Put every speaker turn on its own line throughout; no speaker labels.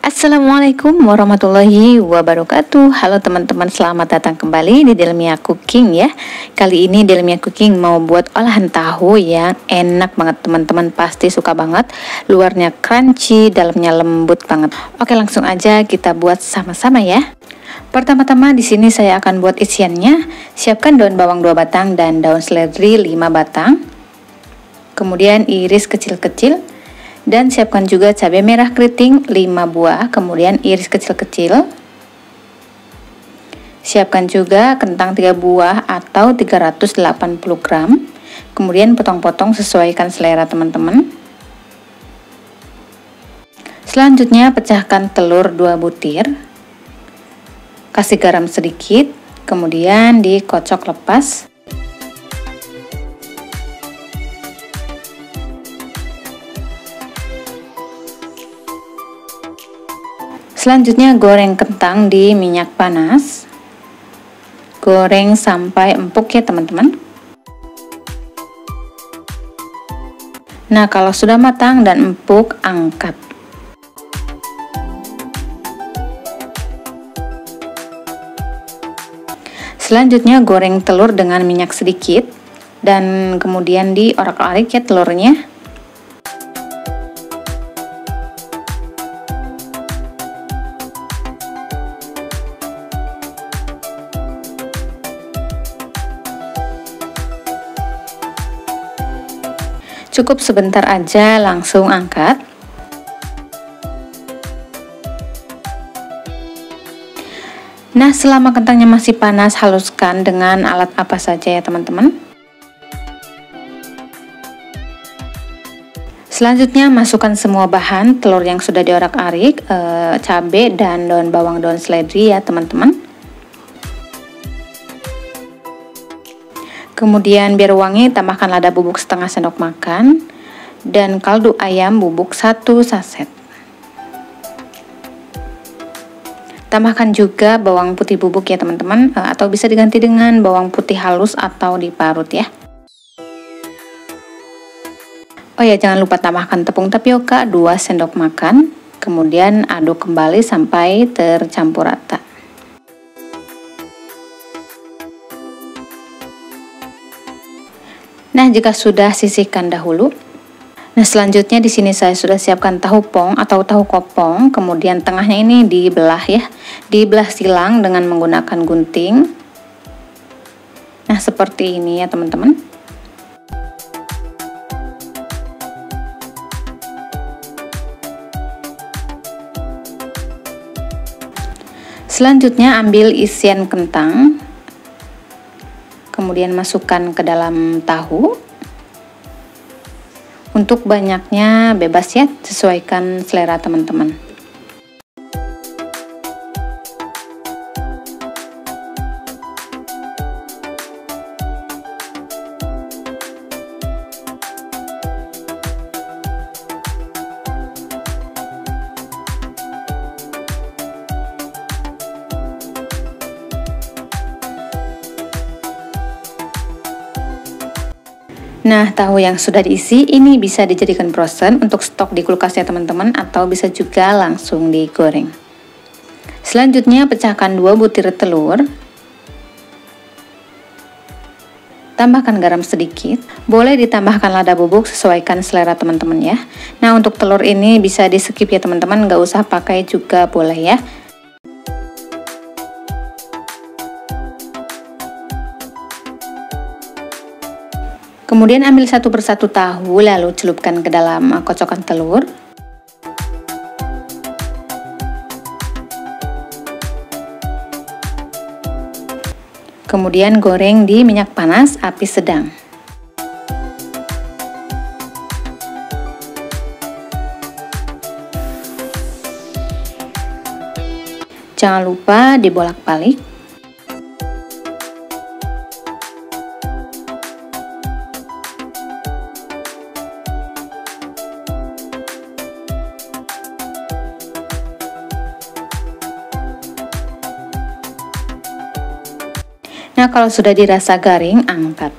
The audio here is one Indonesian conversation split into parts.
Assalamualaikum warahmatullahi wabarakatuh. Halo teman-teman, selamat datang kembali di Delmia Cooking ya. Kali ini Delmia Cooking mau buat olahan tahu yang enak banget, teman-teman pasti suka banget. Luarnya crunchy, dalamnya lembut banget. Oke, langsung aja kita buat sama-sama ya. Pertama-tama di sini saya akan buat isiannya. Siapkan daun bawang 2 batang dan daun seledri 5 batang. Kemudian iris kecil-kecil. Dan siapkan juga cabai merah keriting 5 buah, kemudian iris kecil-kecil. Siapkan juga kentang 3 buah atau 380 gram. Kemudian potong-potong sesuaikan selera teman-teman. Selanjutnya pecahkan telur 2 butir. Kasih garam sedikit, kemudian dikocok lepas. Selanjutnya goreng kentang di minyak panas. Goreng sampai empuk ya teman-teman. Nah, kalau sudah matang dan empuk, angkat. Selanjutnya goreng telur dengan minyak sedikit dan kemudian diorak-arik ya telurnya. Cukup sebentar aja, langsung angkat. Nah, selama kentangnya masih panas, haluskan dengan alat apa saja ya teman-teman. Selanjutnya masukkan semua bahan, telur yang sudah diorak-arik, cabai dan daun bawang, daun seledri ya teman-teman. Kemudian biar wangi, tambahkan lada bubuk setengah sendok makan dan kaldu ayam bubuk 1 saset. Tambahkan juga bawang putih bubuk ya teman-teman, atau bisa diganti dengan bawang putih halus atau diparut ya. Oh ya, jangan lupa tambahkan tepung tapioka 2 sendok makan. Kemudian aduk kembali sampai tercampur rata. Nah, jika sudah, sisihkan dahulu. Nah, selanjutnya di sini saya sudah siapkan tahu pong atau tahu kopong, kemudian tengahnya ini dibelah ya. Dibelah silang dengan menggunakan gunting. Nah, seperti ini ya, teman-teman. Selanjutnya ambil isian kentang. Kemudian masukkan ke dalam tahu. Untuk banyaknya bebas ya, sesuaikan selera teman-teman. Nah, tahu yang sudah diisi ini bisa dijadikan frozen untuk stok di kulkas ya teman-teman, atau bisa juga langsung digoreng. Selanjutnya pecahkan 2 butir telur. Tambahkan garam sedikit. Boleh ditambahkan lada bubuk, sesuaikan selera teman-teman ya. Nah, untuk telur ini bisa di skip ya teman-teman, nggak usah pakai juga boleh ya. Kemudian ambil satu persatu tahu, lalu celupkan ke dalam kocokan telur. Kemudian goreng di minyak panas, api sedang. Jangan lupa dibolak-balik. Nah, kalau sudah dirasa garing, angkat.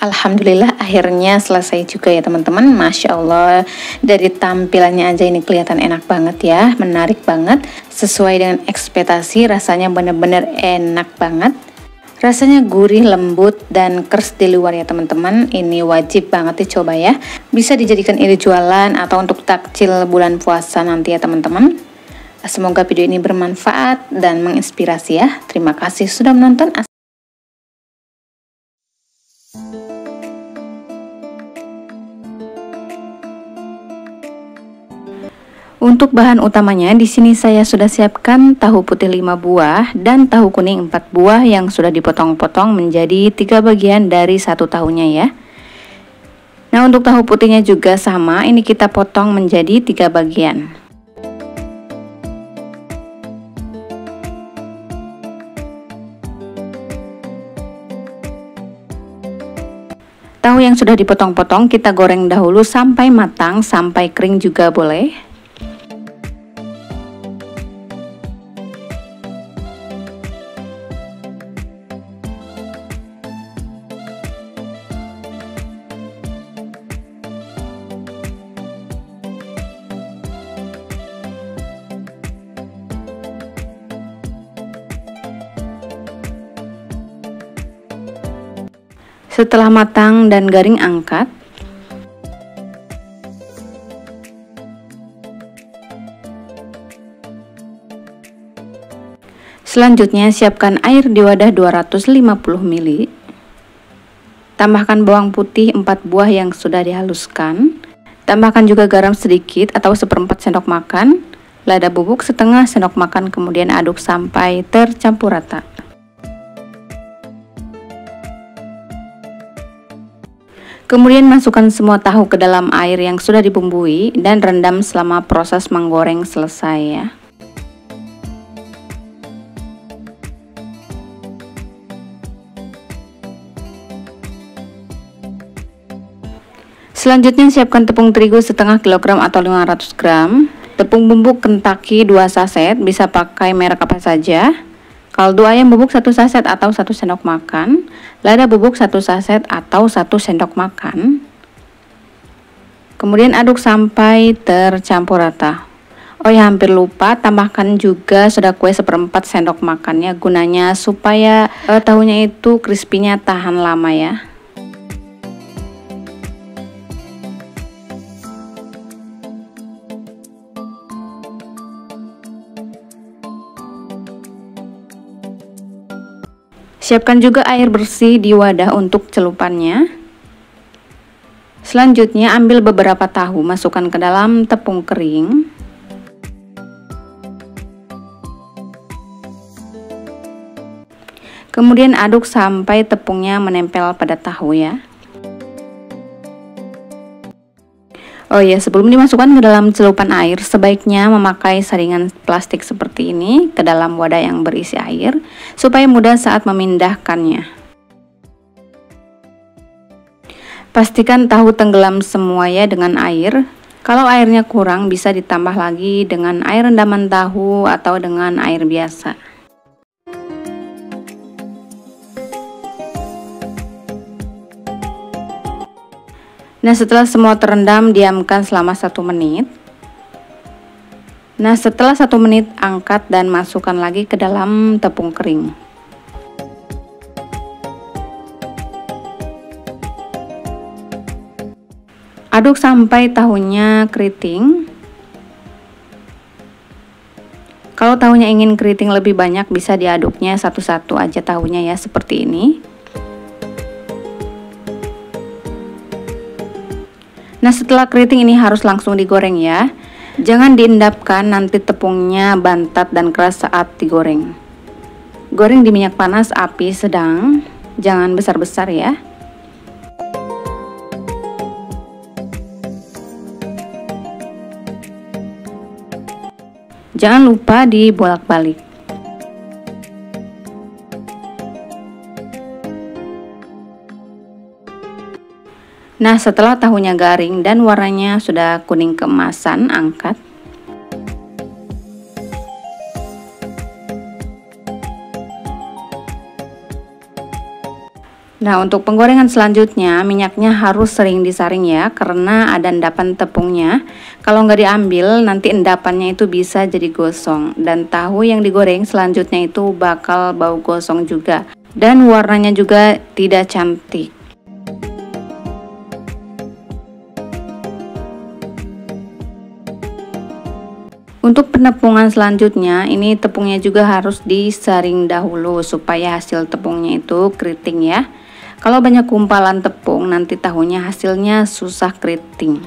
Alhamdulillah akhirnya selesai juga ya teman-teman. Masya Allah, dari tampilannya aja ini kelihatan enak banget ya, menarik banget, sesuai dengan ekspektasi. Rasanya bener-bener enak banget. Rasanya gurih, lembut, dan kers di luar ya teman-teman. Ini wajib banget dicoba ya. Bisa dijadikan ide jualan atau untuk takjil bulan puasa nanti ya teman-teman. Semoga video ini bermanfaat dan menginspirasi ya. Terima kasih sudah menonton. Untuk bahan utamanya di sini saya sudah siapkan tahu putih 5 buah dan tahu kuning 4 buah yang sudah dipotong-potong menjadi 3 bagian dari satu tahunya ya. Nah, untuk tahu putihnya juga sama, ini kita potong menjadi 3 bagian. Tahu yang sudah dipotong-potong kita goreng dahulu sampai matang, sampai kering juga boleh. Setelah matang dan garing, angkat. Selanjutnya siapkan air di wadah 250 ml. Tambahkan bawang putih 4 buah yang sudah dihaluskan. Tambahkan juga garam sedikit atau 1/4 sendok makan. Lada bubuk setengah sendok makan, kemudian aduk sampai tercampur rata. Kemudian masukkan semua tahu ke dalam air yang sudah dibumbui dan rendam selama proses menggoreng selesai ya. Selanjutnya siapkan tepung terigu setengah kilogram atau 500 gram, tepung bumbu Kentucky 2 saset, bisa pakai merek apa saja. Kaldu ayam bubuk 1 saset atau 1 sendok makan, lada bubuk 1 saset atau 1 sendok makan. Kemudian aduk sampai tercampur rata. Oh ya, hampir lupa, tambahkan juga soda kue 1/4 sendok makannya, gunanya supaya tahunya itu crispy-nya tahan lama ya. Siapkan juga air bersih di wadah untuk celupannya. Selanjutnya ambil beberapa tahu, masukkan ke dalam tepung kering. Kemudian aduk sampai tepungnya menempel pada tahu ya. Oh ya, sebelum dimasukkan ke dalam celupan air, sebaiknya memakai saringan plastik seperti ini ke dalam wadah yang berisi air, supaya mudah saat memindahkannya. Pastikan tahu tenggelam semua ya dengan air. Kalau airnya kurang, bisa ditambah lagi dengan air rendaman tahu atau dengan air biasa. Nah, setelah semua terendam, diamkan selama 1 menit. Nah, setelah 1 menit, angkat dan masukkan lagi ke dalam tepung kering. Aduk sampai tahunya keriting. Kalau tahunya ingin keriting lebih banyak, bisa diaduknya satu-satu aja tahunya ya, seperti ini. Nah, setelah keriting ini harus langsung digoreng ya. Jangan diendapkan, nanti tepungnya bantat dan keras saat digoreng. Goreng di minyak panas api sedang, jangan besar-besar ya. Jangan lupa dibolak-balik. Nah, setelah tahunya garing dan warnanya sudah kuning keemasan, angkat. Nah, untuk penggorengan selanjutnya, minyaknya harus sering disaring ya, karena ada endapan tepungnya. Kalau nggak diambil, nanti endapannya itu bisa jadi gosong. Dan tahu yang digoreng selanjutnya itu bakal bau gosong juga. Dan warnanya juga tidak cantik. Untuk penepungan selanjutnya, ini tepungnya juga harus disaring dahulu supaya hasil tepungnya itu keriting ya. Kalau banyak gumpalan tepung, nanti tahunya hasilnya susah keriting.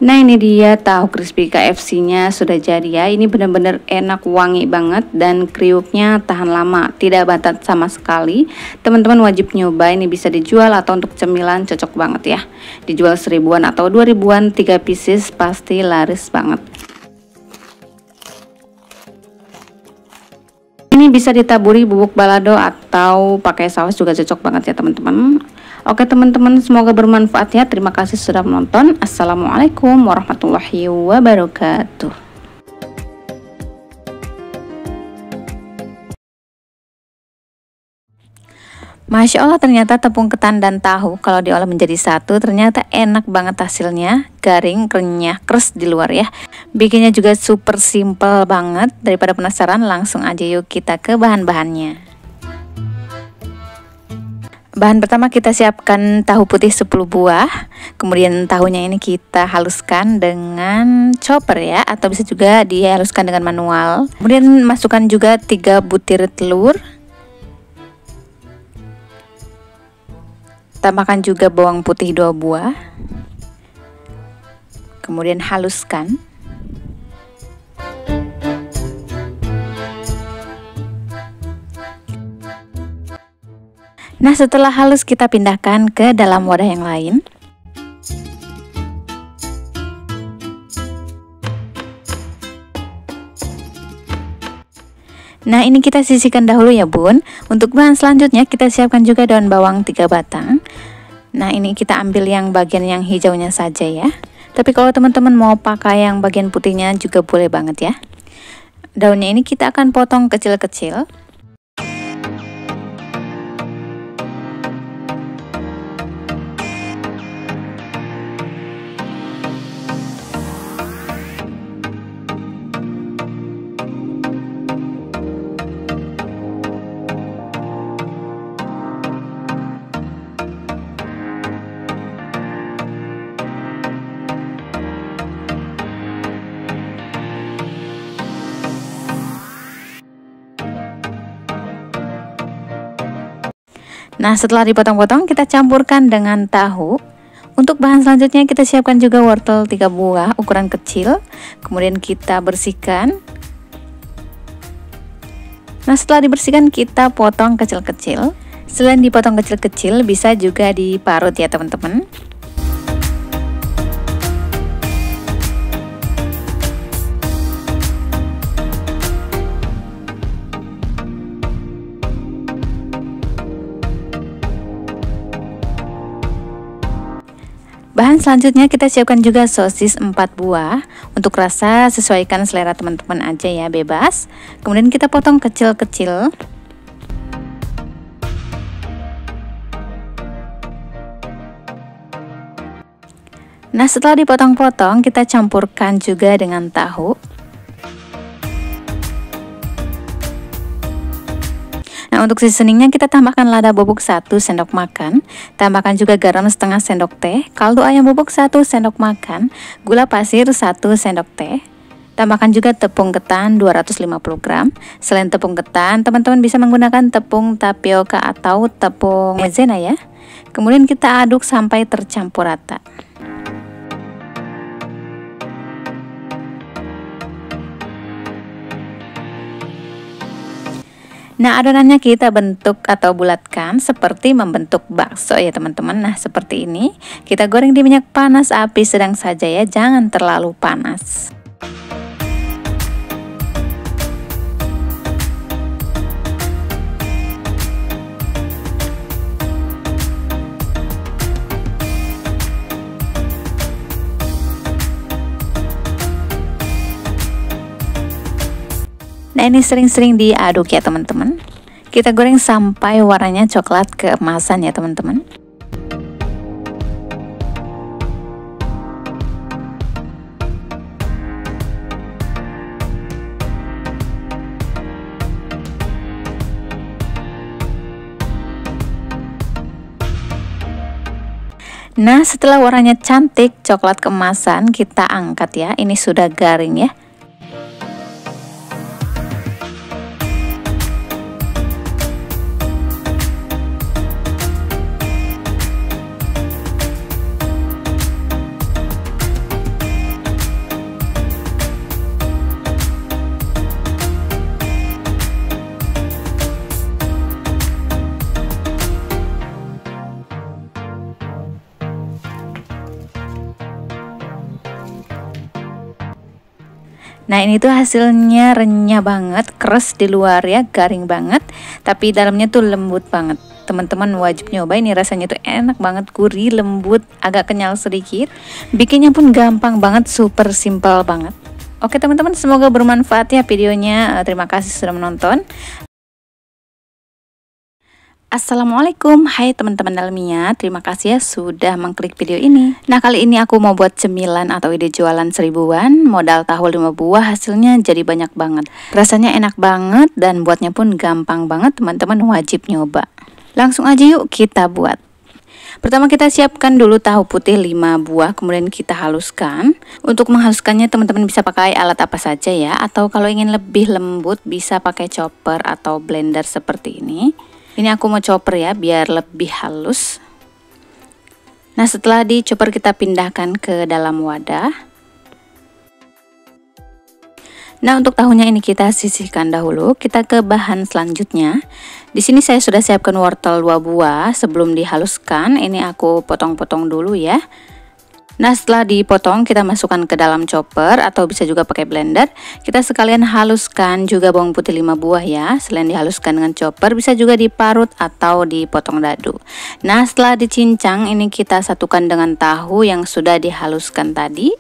Nah, ini dia tahu crispy KFC nya sudah jadi ya. Ini benar-benar enak, wangi banget, dan kriuknya tahan lama, tidak batat sama sekali. Teman-teman wajib nyoba, ini bisa dijual atau untuk cemilan cocok banget ya. Dijual 1000-an atau 2000-an, 3 pieces pasti laris banget. Ini bisa ditaburi bubuk balado atau pakai saus juga cocok banget ya teman-teman. Oke teman-teman, semoga bermanfaat ya. Terima kasih sudah menonton. Assalamualaikum warahmatullahi wabarakatuh. Masya Allah, ternyata tepung ketan dan tahu kalau diolah menjadi satu ternyata enak banget hasilnya. Garing, renyah, keras di luar ya. Bikinnya juga super simple banget. Daripada penasaran, langsung aja yuk kita ke bahan-bahannya. Bahan pertama, kita siapkan tahu putih 10 buah. Kemudian tahunya ini kita haluskan dengan chopper ya, atau bisa juga dihaluskan dengan manual. Kemudian masukkan juga 3 butir telur. Tambahkan juga bawang putih 2 buah. Kemudian haluskan. Nah, setelah halus kita pindahkan ke dalam wadah yang lain. Nah, ini kita sisihkan dahulu ya bun. Untuk bahan selanjutnya kita siapkan juga daun bawang 3 batang. Nah, ini kita ambil yang bagian yang hijaunya saja ya. Tapi kalau teman-teman mau pakai yang bagian putihnya juga boleh banget ya. Daunnya ini kita akan potong kecil-kecil. Nah, setelah dipotong-potong kita campurkan dengan tahu. Untuk bahan selanjutnya kita siapkan juga wortel 3 buah ukuran kecil. Kemudian kita bersihkan. Nah, setelah dibersihkan kita potong kecil-kecil. Selain dipotong kecil-kecil, bisa juga diparut ya teman-teman. Bahan selanjutnya kita siapkan juga sosis 4 buah. Untuk rasa sesuaikan selera teman-teman aja ya, bebas. Kemudian kita potong kecil-kecil. Nah, setelah dipotong-potong kita campurkan juga dengan tahu. Nah, untuk seasoningnya kita tambahkan lada bubuk 1 sendok makan, tambahkan juga garam setengah sendok teh, kaldu ayam bubuk 1 sendok makan, gula pasir 1 sendok teh, tambahkan juga tepung ketan 250 gram. Selain tepung ketan, teman-teman bisa menggunakan tepung tapioka atau tepung maizena ya. Kemudian kita aduk sampai tercampur rata. Nah, adonannya kita bentuk atau bulatkan seperti membentuk bakso ya teman-teman. Nah, seperti ini. Kita goreng di minyak panas, api sedang saja ya, jangan terlalu panas. Nah, ini sering-sering diaduk ya teman-teman. Kita goreng sampai warnanya coklat keemasan ya teman-teman. Nah, setelah warnanya cantik coklat keemasan, kita angkat ya. Ini sudah garing ya. Nah, ini tuh hasilnya renyah banget, keras di luar ya, garing banget, tapi dalamnya tuh lembut banget. Teman-teman wajib nyoba, ini rasanya tuh enak banget, gurih, lembut, agak kenyal sedikit. Bikinnya pun gampang banget, super simple banget. Oke teman-teman, semoga bermanfaat ya videonya. Terima kasih sudah menonton. Assalamualaikum, hai teman-teman Dalmia, terima kasih ya sudah mengklik video ini. Nah, kali ini aku mau buat cemilan atau ide jualan 1000-an, modal tahu 5 buah, hasilnya jadi banyak banget. Rasanya enak banget dan buatnya pun gampang banget, teman-teman wajib nyoba. Langsung aja yuk kita buat. Pertama kita siapkan dulu tahu putih 5 buah, kemudian kita haluskan. Untuk menghaluskannya teman-teman bisa pakai alat apa saja ya, atau kalau ingin lebih lembut bisa pakai chopper atau blender seperti ini. Ini aku mau chopper ya biar lebih halus. Nah, setelah di chopper kita pindahkan ke dalam wadah. Nah, untuk tahunya ini kita sisihkan dahulu. Kita ke bahan selanjutnya. Di sini saya sudah siapkan wortel 2 buah sebelum dihaluskan. Ini aku potong-potong dulu ya. Nah, setelah dipotong kita masukkan ke dalam chopper atau bisa juga pakai blender. Kita sekalian haluskan juga bawang putih 5 buah ya. Selain dihaluskan dengan chopper bisa juga diparut atau dipotong dadu. Nah, setelah dicincang ini kita satukan dengan tahu yang sudah dihaluskan tadi.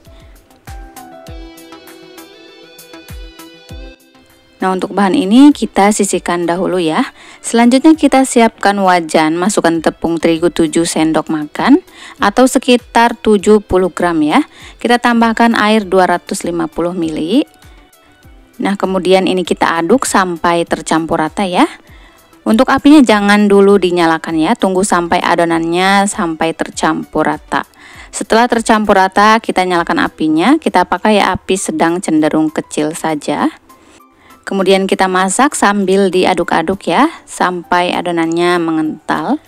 Nah, untuk bahan ini kita sisihkan dahulu ya. Selanjutnya kita siapkan wajan, masukkan tepung terigu 7 sendok makan atau sekitar 70 gram ya. Kita tambahkan air 250 ml. Nah, kemudian ini kita aduk sampai tercampur rata ya. Untuk apinya jangan dulu dinyalakan ya, tunggu sampai adonannya sampai tercampur rata. Setelah tercampur rata, kita nyalakan apinya. Kita pakai api sedang cenderung kecil saja. Kemudian kita masak sambil diaduk-aduk ya, sampai adonannya mengental.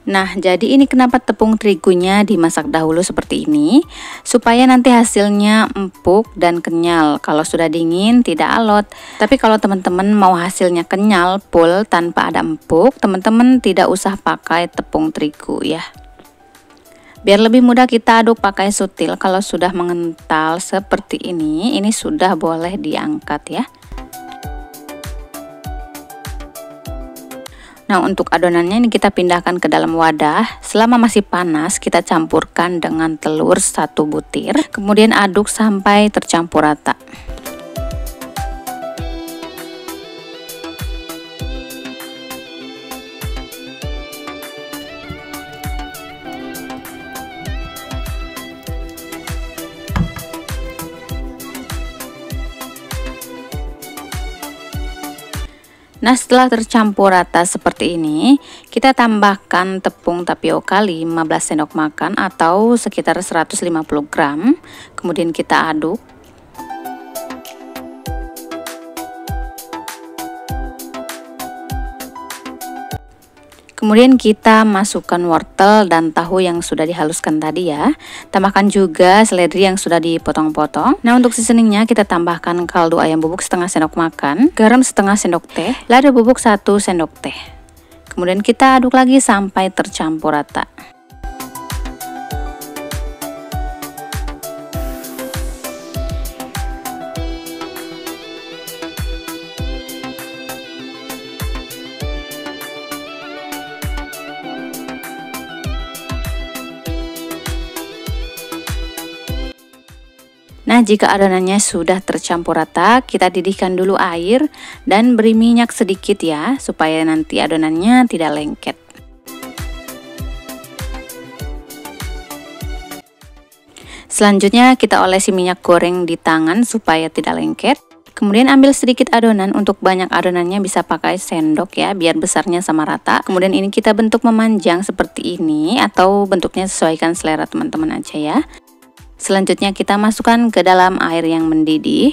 Nah, jadi ini kenapa tepung terigunya dimasak dahulu seperti ini, supaya nanti hasilnya empuk dan kenyal. Kalau sudah dingin tidak alot. Tapi kalau teman-teman mau hasilnya kenyal, full tanpa ada empuk, teman-teman tidak usah pakai tepung terigu ya. Biar lebih mudah kita aduk pakai sutil. Kalau sudah mengental seperti ini sudah boleh diangkat ya. Nah, untuk adonannya ini kita pindahkan ke dalam wadah. Selama masih panas kita campurkan dengan telur 1 butir. Kemudian aduk sampai tercampur rata. Nah, setelah tercampur rata seperti ini, kita tambahkan tepung tapioka 15 sendok makan atau sekitar 150 gram. Kemudian kita aduk. Kemudian kita masukkan wortel dan tahu yang sudah dihaluskan tadi ya. Tambahkan juga seledri yang sudah dipotong-potong. Nah, untuk seasoningnya kita tambahkan kaldu ayam bubuk setengah sendok makan, garam setengah sendok teh, lada bubuk 1 sendok teh. Kemudian kita aduk lagi sampai tercampur rata. Nah, Nah, jika adonannya sudah tercampur rata, kita didihkan dulu air dan beri minyak sedikit ya, supaya nanti adonannya tidak lengket. Selanjutnya kita olesi minyak goreng di tangan supaya tidak lengket. Kemudian ambil sedikit adonan, untuk banyak adonannya bisa pakai sendok ya, biar besarnya sama rata. Kemudian ini kita bentuk memanjang seperti ini, atau bentuknya sesuaikan selera teman-teman aja ya. Selanjutnya kita masukkan ke dalam air yang mendidih.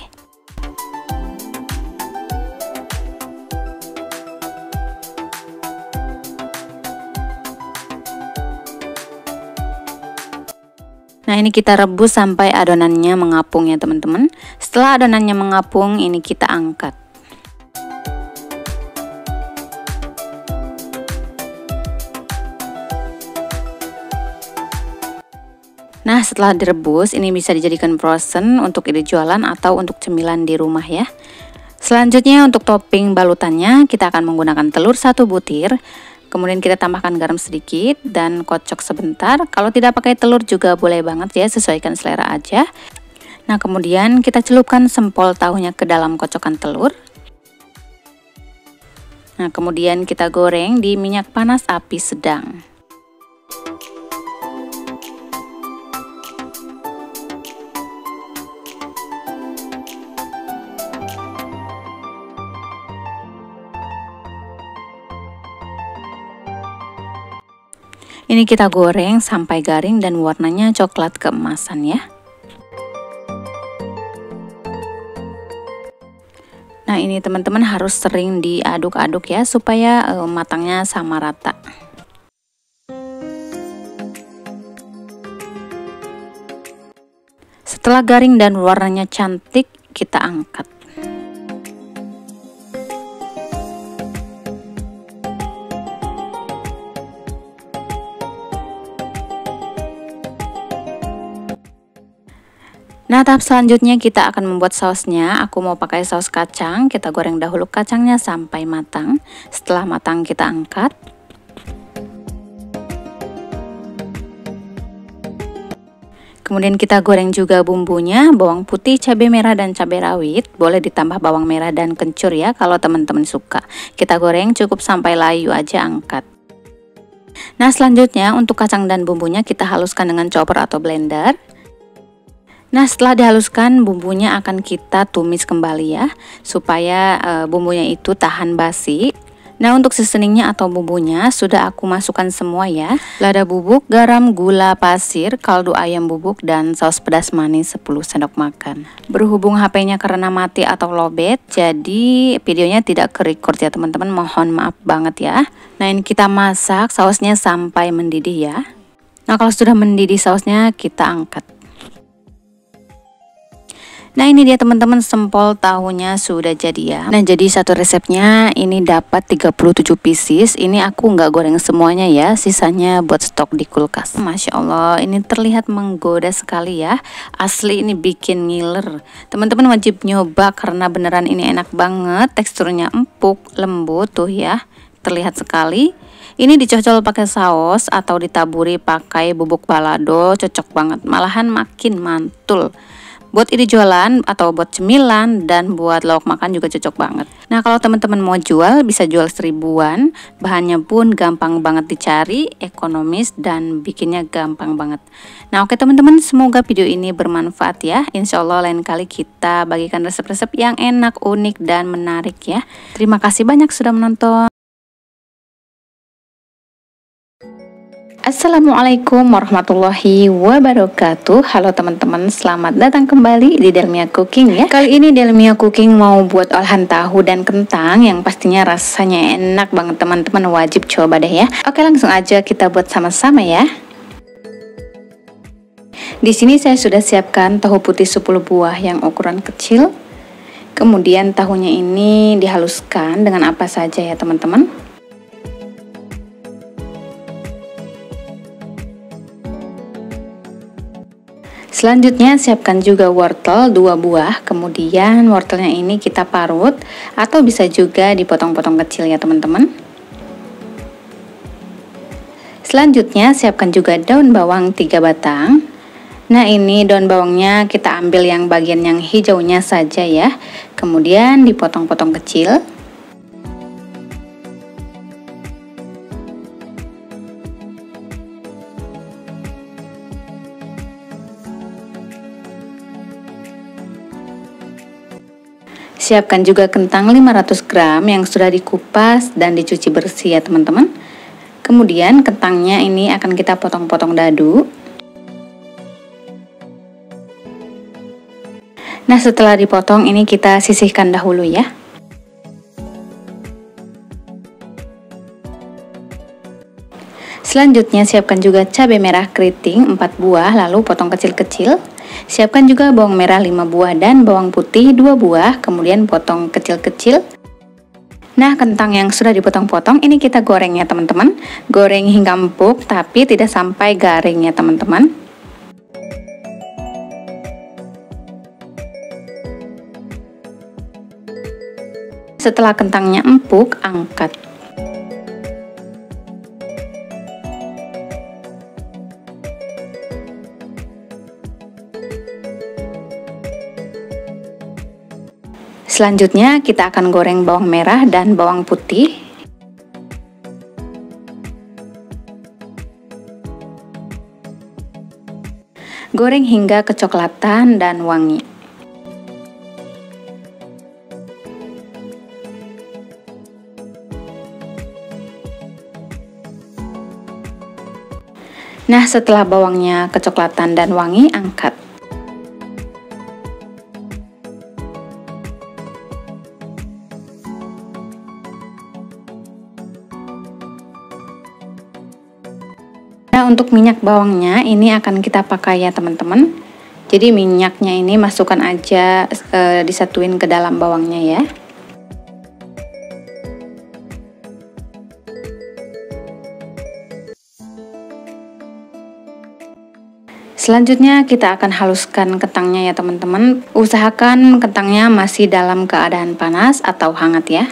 Nah, ini kita rebus sampai adonannya mengapung ya teman-teman. Setelah adonannya mengapung, ini kita angkat. Nah, setelah direbus, ini bisa dijadikan frozen untuk ide jualan atau untuk cemilan di rumah ya. Selanjutnya untuk topping balutannya, kita akan menggunakan telur 1 butir. Kemudian kita tambahkan garam sedikit dan kocok sebentar. Kalau tidak pakai telur juga boleh banget ya, sesuaikan selera aja. Nah, kemudian kita celupkan sempol tahunya ke dalam kocokan telur. Nah, kemudian kita goreng di minyak panas api sedang. Ini kita goreng sampai garing dan warnanya coklat keemasan ya. Nah, ini teman-teman harus sering diaduk-aduk ya, supaya matangnya sama rata. Setelah garing dan warnanya cantik, kita angkat. Nah, tahap selanjutnya kita akan membuat sausnya. Aku mau pakai saus kacang. Kita goreng dahulu kacangnya sampai matang. Setelah matang kita angkat. Kemudian kita goreng juga bumbunya, bawang putih, cabai merah dan cabai rawit. Boleh ditambah bawang merah dan kencur ya kalau teman-teman suka. Kita goreng cukup sampai layu aja, angkat. Nah, selanjutnya untuk kacang dan bumbunya kita haluskan dengan chopper atau blender. Nah, setelah dihaluskan, bumbunya akan kita tumis kembali ya, supaya bumbunya itu tahan basi. Nah, untuk seasoningnya atau bumbunya sudah aku masukkan semua ya. Lada bubuk, garam, gula pasir, kaldu ayam bubuk, dan saus pedas manis 10 sendok makan. Berhubung HP-nya karena mati atau lowbat, jadi videonya tidak ke-record ya teman-teman, mohon maaf banget ya. Nah, ini kita masak sausnya sampai mendidih ya. Nah, kalau sudah mendidih sausnya, kita angkat. Nah, ini dia teman-teman, sempol tahunya sudah jadi ya. Nah, jadi satu resepnya ini dapat 37 pieces. Ini aku nggak goreng semuanya ya, sisanya buat stok di kulkas. Masya Allah, ini terlihat menggoda sekali ya. Asli ini bikin ngiler. Teman-teman wajib nyoba karena beneran ini enak banget. Teksturnya empuk, lembut tuh ya. Terlihat sekali. Ini dicocol pakai saus atau ditaburi pakai bubuk balado, cocok banget. Malahan makin mantul. Buat ide jualan atau buat cemilan dan buat lauk makan juga cocok banget. Nah, kalau teman-teman mau jual bisa jual 1000-an. Bahannya pun gampang banget dicari, ekonomis dan bikinnya gampang banget. Nah, oke teman-teman, semoga video ini bermanfaat ya. Insya Allah lain kali kita bagikan resep-resep yang enak, unik dan menarik ya. Terima kasih banyak sudah menonton. Assalamualaikum warahmatullahi wabarakatuh. Halo teman-teman, selamat datang kembali di Delmia Cooking ya. Kali ini Delmia Cooking mau buat olahan tahu dan kentang yang pastinya rasanya enak banget teman-teman, wajib coba deh ya. Oke, langsung aja kita buat sama-sama ya. Di sini saya sudah siapkan tahu putih 10 buah yang ukuran kecil. Kemudian tahunya ini dihaluskan dengan apa saja ya teman-teman. Selanjutnya siapkan juga wortel 2 buah, kemudian wortelnya ini kita parut atau bisa juga dipotong-potong kecil ya teman-teman. Selanjutnya siapkan juga daun bawang 3 batang. Nah, ini daun bawangnya kita ambil yang bagian yang hijaunya saja ya. Kemudian dipotong-potong kecil. Siapkan juga kentang 500 gram yang sudah dikupas dan dicuci bersih ya teman-teman. Kemudian kentangnya ini akan kita potong-potong dadu. Nah, setelah dipotong ini kita sisihkan dahulu ya. Selanjutnya siapkan juga cabai merah keriting 4 buah lalu potong kecil-kecil. Siapkan juga bawang merah 5 buah dan bawang putih 2 buah, kemudian potong kecil-kecil. Nah, kentang yang sudah dipotong-potong ini kita goreng ya teman-teman. Goreng hingga empuk tapi tidak sampai garing ya teman-teman. Setelah kentangnya empuk, angkat. Selanjutnya kita akan goreng bawang merah dan bawang putih. Goreng hingga kecoklatan dan wangi. Nah, setelah bawangnya kecoklatan dan wangi, angkat. Nah, untuk minyak bawangnya ini akan kita pakai ya teman-teman. Jadi minyaknya ini masukkan aja, disatuin ke dalam bawangnya ya. Selanjutnya kita akan haluskan kentangnya ya teman-teman. Usahakan kentangnya masih dalam keadaan panas atau hangat ya.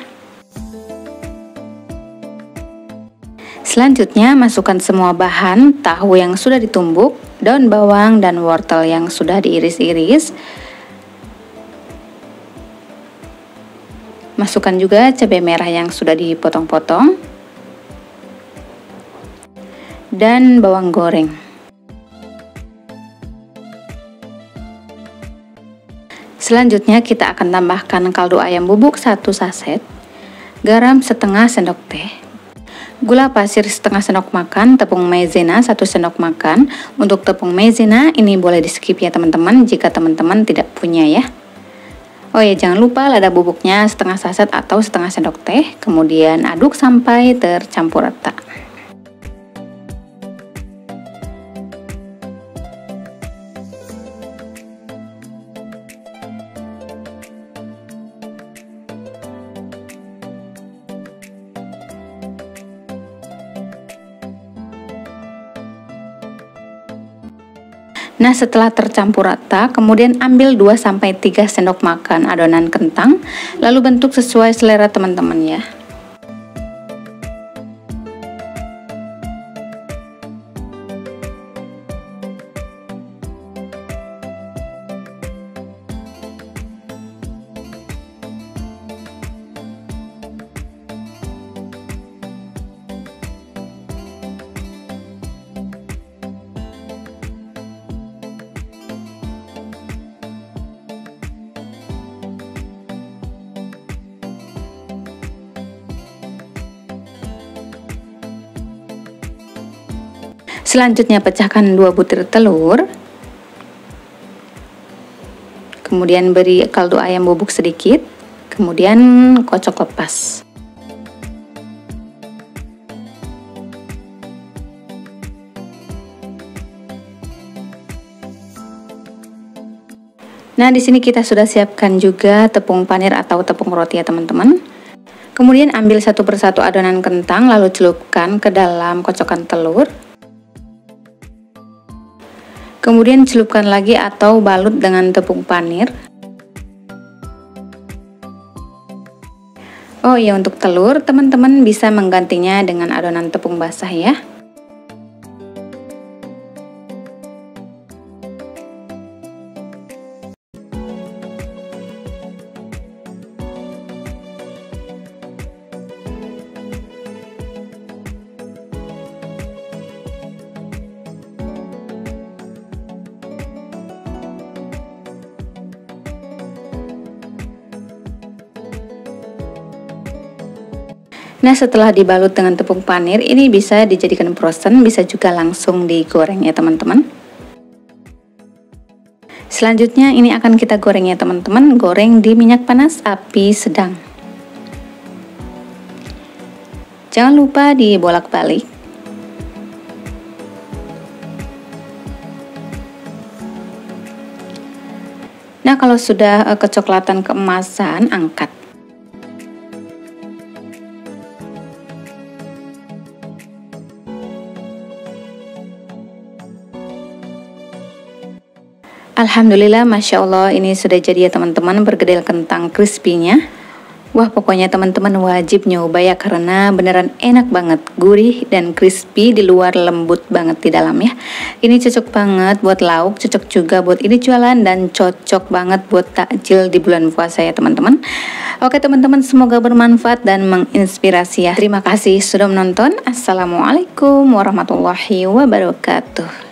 Selanjutnya masukkan semua bahan, tahu yang sudah ditumbuk, daun bawang dan wortel yang sudah diiris-iris. Masukkan juga cabai merah yang sudah dipotong-potong dan bawang goreng. Selanjutnya kita akan tambahkan kaldu ayam bubuk 1 saset, garam setengah sendok teh, gula pasir setengah sendok makan, tepung maizena 1 sendok makan. Untuk tepung maizena ini boleh di skip ya teman-teman jika teman-teman tidak punya ya. Oh ya, jangan lupa lada bubuknya setengah saset atau setengah sendok teh. Kemudian aduk sampai tercampur rata. Nah, setelah tercampur rata, kemudian ambil 2-3 sendok makan adonan kentang, lalu bentuk sesuai selera teman-teman ya. Selanjutnya pecahkan 2 butir telur. Kemudian beri kaldu ayam bubuk sedikit. Kemudian kocok lepas. Nah, di sini kita sudah siapkan juga tepung panir atau tepung roti ya teman-teman. Kemudian ambil satu persatu adonan kentang lalu celupkan ke dalam kocokan telur. Kemudian celupkan lagi atau balut dengan tepung panir. Oh iya, untuk telur teman-teman bisa menggantinya dengan adonan tepung basah ya. Nah, setelah dibalut dengan tepung panir, ini bisa dijadikan frozen, bisa juga langsung digoreng ya teman-teman. Selanjutnya ini akan kita goreng ya teman-teman, goreng di minyak panas api sedang. Jangan lupa dibolak-balik. Nah, kalau sudah kecoklatan keemasan, angkat. Alhamdulillah, Masya Allah, ini sudah jadi ya teman-teman, bergedel kentang crispy-nya. Wah, pokoknya teman-teman wajib nyoba ya, karena beneran enak banget, gurih dan crispy di luar, lembut banget di dalam ya. Ini cocok banget buat lauk, cocok juga buat ini jualan, dan cocok banget buat takjil di bulan puasa ya teman-teman. Oke teman-teman, semoga bermanfaat dan menginspirasi ya. Terima kasih sudah menonton. Assalamualaikum warahmatullahi wabarakatuh.